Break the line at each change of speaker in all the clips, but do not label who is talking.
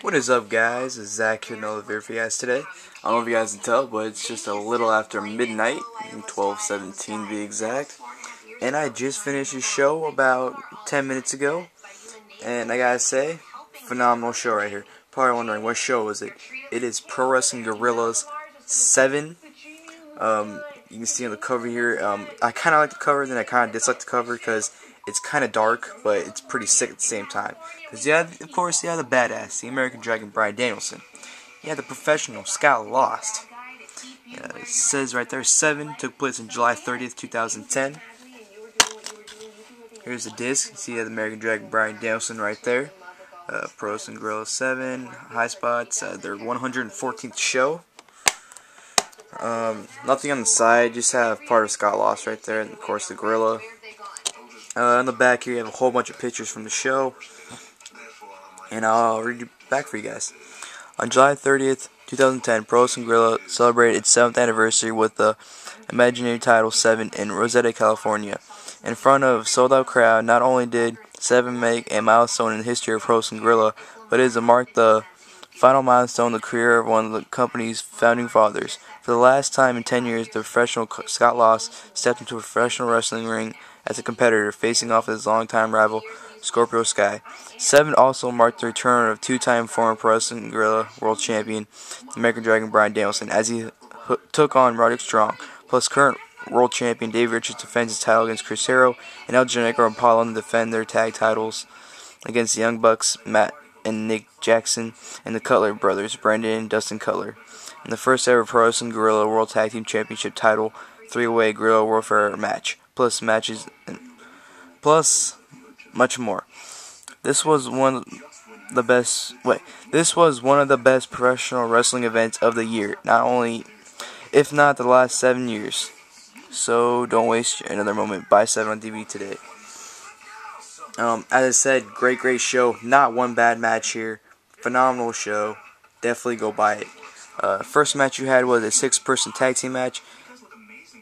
What is up, guys? It's Zach here, another video for you guys today. I don't know if you guys can tell, but it's just a little after midnight, 12:17 to be exact. And I just finished a show about 10 minutes ago. And I gotta say, phenomenal show right here. Probably wondering, what show is it? It is Pro Wrestling Guerrillas 7. You can see on the cover here. I kind of like the cover, then I kind of dislike the cover because it's kind of dark, but it's pretty sick at the same time. Because of course, you have the badass, the American Dragon, Bryan Danielson. You have the professional, Scott Lost. It says right there, 7 took place on July 30th, 2010. Here's the disc. You see the American Dragon, Bryan Danielson right there. Pro Wrestling Guerrillas 7, high spots, their 114th show. Nothing on the side, just have part of Scott Lost right there, and of course the gorilla. On the back here you have a whole bunch of pictures from the show, and I'll read it back for you guys. On July 30th, 2010, Pro Wrestling Guerrilla celebrated its 7th anniversary with the Imaginary Title 7 in Rosetta, California. In front of a sold-out crowd, not only did 7 make a milestone in the history of Pro Wrestling Guerrilla, but it marked the final milestone in the career of one of the company's founding fathers. For the last time in 10 years, the professional Scott Lost stepped into a professional wrestling ring as a competitor, facing off his longtime rival, Scorpio Sky. 7 also marked the return of two-time former Pro Wrestling Guerrilla World Champion, the American Dragon, Bryan Danielson, as he took on Roderick Strong. Plus, current World Champion Dave Richards defends his title against Chris Hero, and El Generico and Apollo defend their tag titles against the Young Bucks, Matt and Nick Jackson, and the Cutler brothers, Brandon and Dustin Cutler, in the first ever Pro Wrestling Guerrilla World Tag Team Championship title 3-way Guerrilla Warfare match, plus much more. This was one of the best professional wrestling events of the year, if not the last 7 years. So don't waste another moment. Buy 7 on DVD today. As I said, great show. Not one bad match here. Phenomenal show. Definitely go buy it. First match you had was a 6-person tag team match.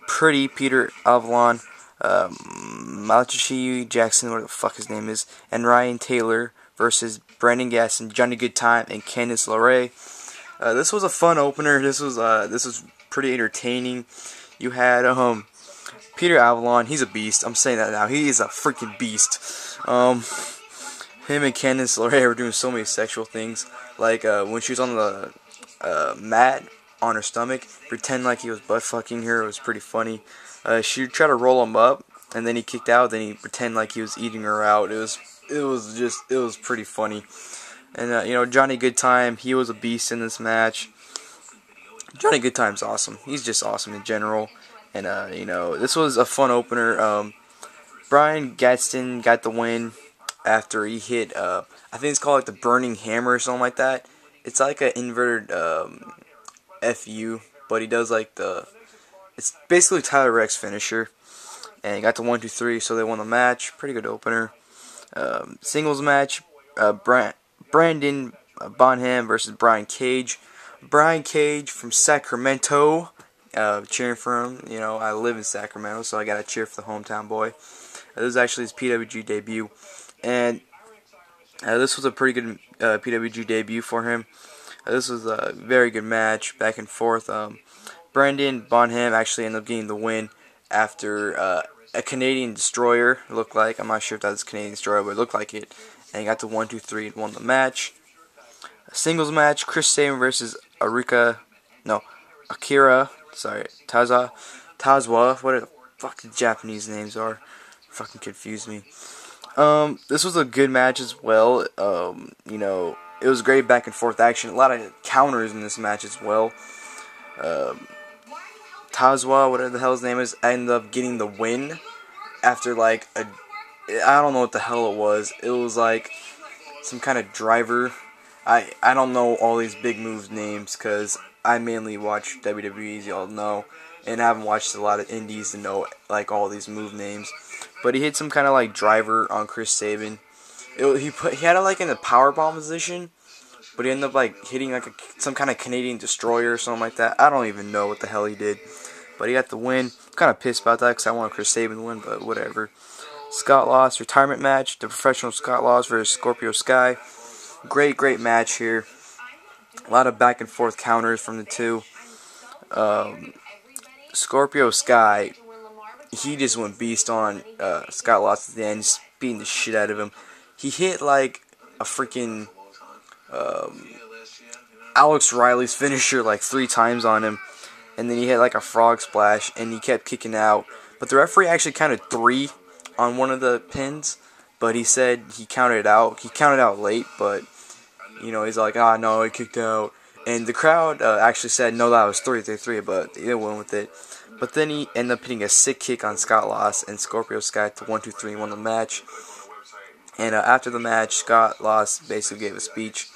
Peter Avalon, Malachi Jackson, whatever the fuck his name is, and Ryan Taylor versus Brandon Gaston, Johnny Goodtime, and Candice LeRae. This was a fun opener. This was pretty entertaining. You had Peter Avalon. He's a beast. I'm saying that now. He is a freaking beast. Him and Candice LeRae were doing so many sexual things, like when she was on the mat on her stomach, pretend like he was butt fucking her. It was pretty funny. She would try to roll him up, and then he kicked out. Then he pretend like he was eating her out. It was pretty funny. And Johnny Goodtime, he was a beast in this match. Johnny Goodtime's awesome. He's just awesome in general. And this was a fun opener. Bryan Gaston got the win after he hit I think it's called like the Burning Hammer or something like that. It's like an inverted FU, but he does like it's basically Tyler Rex finisher. And he got the 1, 2, 3, so they won the match. Pretty good opener. Singles match, Brandon Bonham versus Brian Cage. Brian Cage from Sacramento, cheering for him. I live in Sacramento, so I gotta cheer for the hometown boy. This was actually his PWG debut, and this was a pretty good PWG debut for him. This was a very good match, back and forth. Brandon Bonham actually ended up getting the win after a Canadian Destroyer, it looked like. I'm not sure if that's a Canadian Destroyer, but it looked like it. And he got the 1, 2, 3 and won the match. A singles match, Chris Sabin versus Akira Tazwa, what the fuck the Japanese names are. Fucking confuse me. This was a good match as well. It was great back and forth action. A lot of counters in this match as well. Tazwa, whatever the hell his name is, ended up getting the win after I don't know what the hell it was. It was like some kind of driver. I don't know all these big moves names because I mainly watch WWE, as y'all know, and I haven't watched a lot of indies to know like all these move names. But he hit some kind of like driver on Chris Sabin. He had it like in a powerbomb position, but he ended up like hitting like some kind of Canadian Destroyer or something like that. I don't even know what the hell he did, but he got the win. I'm kind of pissed about that because I wanted Chris Sabin to win, but whatever. Scott Lost retirement match, the professional Scott Lost versus Scorpio Sky. Great match here. A lot of back and forth counters from the two. Scorpio Sky, he just went beast on Scott Lost at the end, just beating the shit out of him. He hit like a freaking Alex Riley's finisher like 3 times on him, and then he hit like a frog splash, and he kept kicking out. But the referee actually counted 3 on one of the pins, but he said he counted it out. He counted out late, but you know, he's like, ah, no, he kicked out. And the crowd actually said, no, that was 3-3, but they went with it. But then he ended up hitting a sick kick on Scott Lost, and Scorpio Sky to 1-2-3 and won the match. And after the match, Scott Lost basically gave a speech.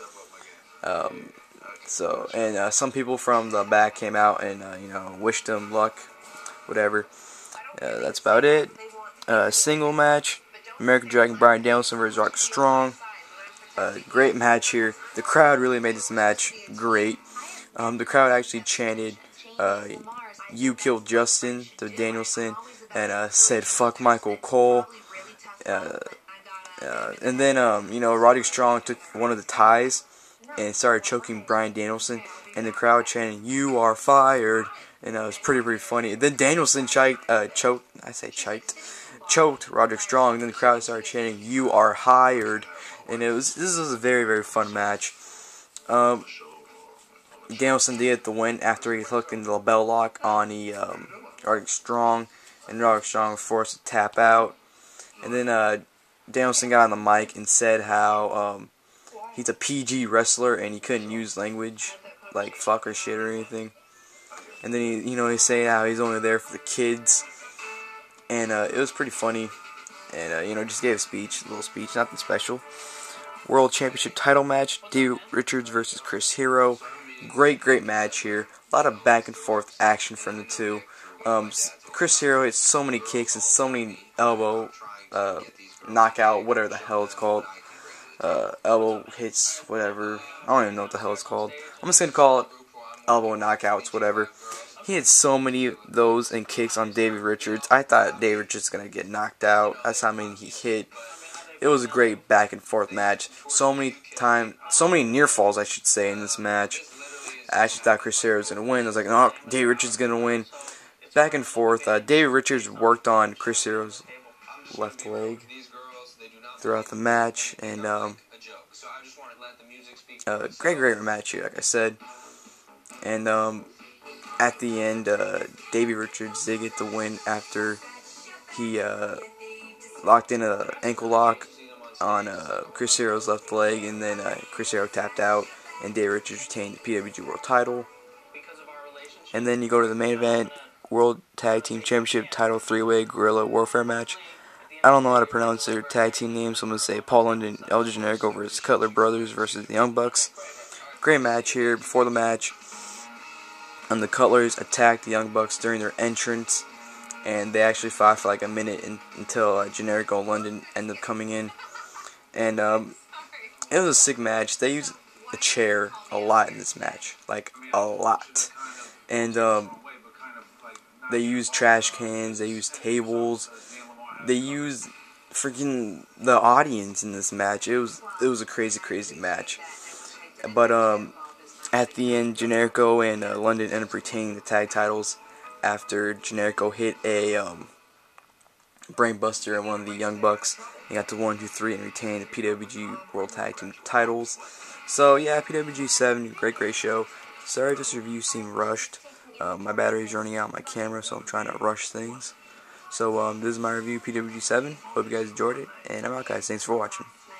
Some people from the back came out and wished him luck, whatever. That's about it. Single match: American Dragon Bryan Danielson versus Roderick Strong. Great match here. The crowd really made this match great. The crowd actually chanted, "You killed Justin" to Danielson, and said "fuck Michael Cole." And then Roderick Strong took one of the ties and started choking Bryan Danielson, and the crowd chanting, "You are fired," and it was pretty funny. And then Danielson choked Roderick Strong, and then the crowd started chanting, "You are hired," and this was a very fun match. Danielson did get the win after he hooked into the bell lock on Roderick Strong, and Roderick Strong was forced to tap out. And then Danielson got on the mic and said how he's a PG wrestler and he couldn't use language like fuck or shit or anything. And then he's saying how he's only there for the kids, and it was pretty funny. And just gave a little speech, nothing special. World Championship title match: Davey Richards versus Chris Hero. Great match here. A lot of back and forth action from the two. Chris Hero hits so many kicks and so many elbow knockout, whatever the hell it's called. Elbow hits, whatever. I don't even know what the hell it's called. I'm just gonna call it elbow knockouts, whatever. He had so many of those and kicks on Davey Richards. I thought Davey Richards was gonna get knocked out. That's how many he hit. It was a great back and forth match. So many near falls, I should say, in this match. I actually thought Chris Hero was gonna win. I was like, no, Davey Richards is gonna win. Back and forth. Davey Richards worked on Chris Hero's left leg throughout the match, and great match here, like I said. And at the end, Davey Richards did get the win after he locked in an ankle lock on Chris Hero's left leg, and then Chris Hero tapped out, and Davey Richards retained the PWG World title. And then you go to the main event: World Tag Team Championship title 3-way Guerrilla Warfare match. I don't know how to pronounce their tag team names, so I'm going to say Paul London, El Generico versus Cutler Brothers versus the Young Bucks. Great match here. Before the match, the Cutlers attacked the Young Bucks during their entrance, and they actually fought for like a minute until Generico and London ended up coming in. And it was a sick match. They used a chair a lot in this match, like a lot. And they used trash cans, they used tables, they used freaking the audience in this match. It was a crazy match. But at the end, Generico and London ended up retaining the tag titles after Generico hit a brainbuster at one of the Young Bucks. He got to 1-2-3 and retained the PWG World Tag Team titles. So yeah, PWG 7, great show. Sorry if this review seemed rushed. My battery's running out on my camera, so I'm trying to rush things. So this is my review, PWG 7. Hope you guys enjoyed it, and I'm out, guys. Thanks for watching.